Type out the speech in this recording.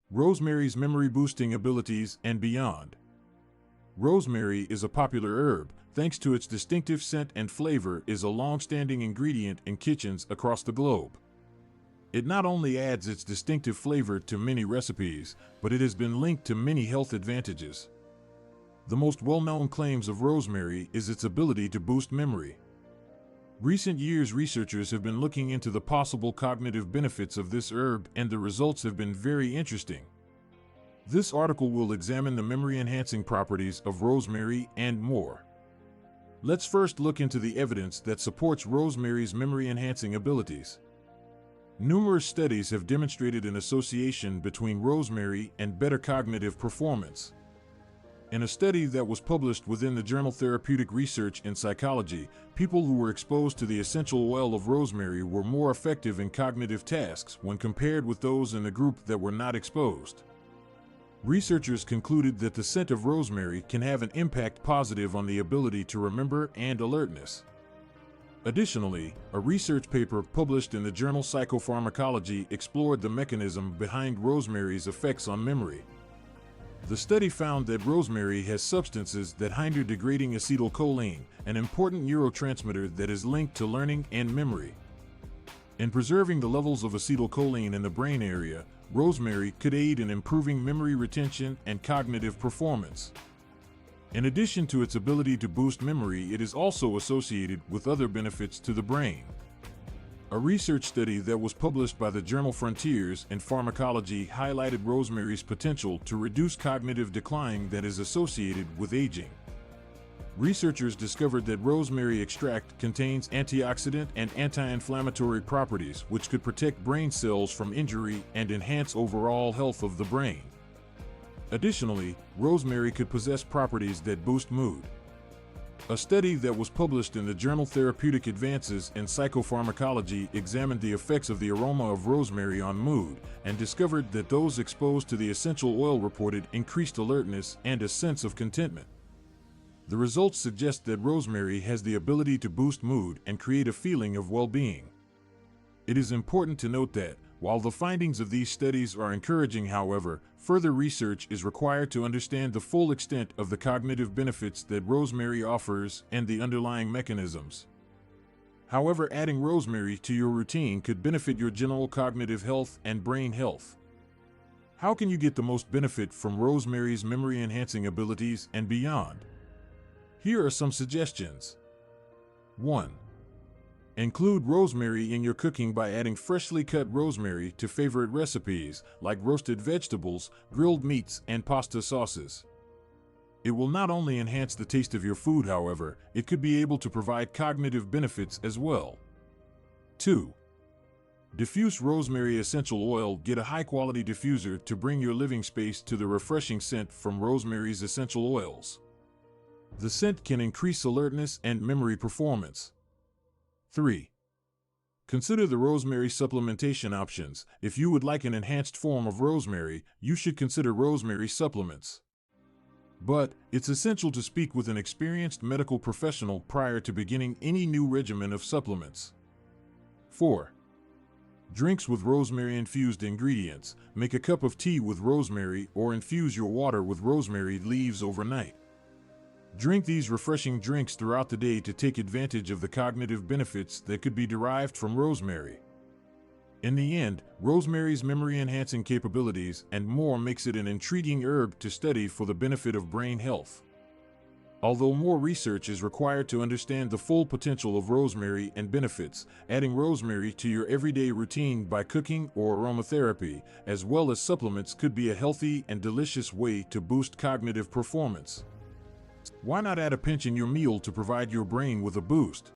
Rosemary's memory-boosting abilities and beyond. Rosemary is a popular herb, thanks to its distinctive scent and flavor, is a long-standing ingredient in kitchens across the globe. It not only adds its distinctive flavor to many recipes, but it has been linked to many health advantages. The most well-known claims of rosemary is its ability to boost memory. Recent years, researchers have been looking into the possible cognitive benefits of this herb, and the results have been very interesting. This article will examine the memory-enhancing properties of rosemary and more. Let's first look into the evidence that supports rosemary's memory-enhancing abilities. Numerous studies have demonstrated an association between rosemary and better cognitive performance. In a study that was published within the journal Therapeutic Research in Psychology, people who were exposed to the essential oil of rosemary were more effective in cognitive tasks when compared with those in the group that were not exposed. Researchers concluded that the scent of rosemary can have an impact positive on the ability to remember and alertness. Additionally, a research paper published in the journal Psychopharmacology explored the mechanism behind rosemary's effects on memory. The study found that rosemary has substances that hinder degrading acetylcholine, an important neurotransmitter that is linked to learning and memory. In preserving the levels of acetylcholine in the brain area, rosemary could aid in improving memory retention and cognitive performance. In addition to its ability to boost memory, it is also associated with other benefits to the brain. A research study that was published by the journal Frontiers in Pharmacology highlighted rosemary's potential to reduce cognitive decline that is associated with aging. Researchers discovered that rosemary extract contains antioxidant and anti-inflammatory properties which could protect brain cells from injury and enhance overall health of the brain. Additionally, rosemary could possess properties that boost mood. A study that was published in the journal Therapeutic Advances in Psychopharmacology examined the effects of the aroma of rosemary on mood and discovered that those exposed to the essential oil reported increased alertness and a sense of contentment. The results suggest that rosemary has the ability to boost mood and create a feeling of well-being. It is important to note that, while the findings of these studies are encouraging, however, further research is required to understand the full extent of the cognitive benefits that rosemary offers and the underlying mechanisms. However, adding rosemary to your routine could benefit your general cognitive health and brain health. How can you get the most benefit from rosemary's memory-enhancing abilities and beyond? Here are some suggestions. 1. Include rosemary in your cooking by adding freshly cut rosemary to favorite recipes like roasted vegetables, grilled meats, and pasta sauces. It will not only enhance the taste of your food, however, it could be able to provide cognitive benefits as well. 2. Diffuse rosemary essential oil. Get a high-quality diffuser to bring your living space to the refreshing scent from rosemary's essential oils. The scent can increase alertness and memory performance. 3. Consider the rosemary supplementation options. If you would like an enhanced form of rosemary, you should consider rosemary supplements. But it's essential to speak with an experienced medical professional prior to beginning any new regimen of supplements. 4. Drinks with rosemary-infused ingredients. Make a cup of tea with rosemary or infuse your water with rosemary leaves overnight. Drink these refreshing drinks throughout the day to take advantage of the cognitive benefits that could be derived from rosemary. In the end, rosemary's memory-enhancing capabilities and more makes it an intriguing herb to study for the benefit of brain health. Although more research is required to understand the full potential of rosemary and benefits, adding rosemary to your everyday routine by cooking or aromatherapy, as well as supplements, could be a healthy and delicious way to boost cognitive performance. Why not add a pinch in your meal to provide your brain with a boost?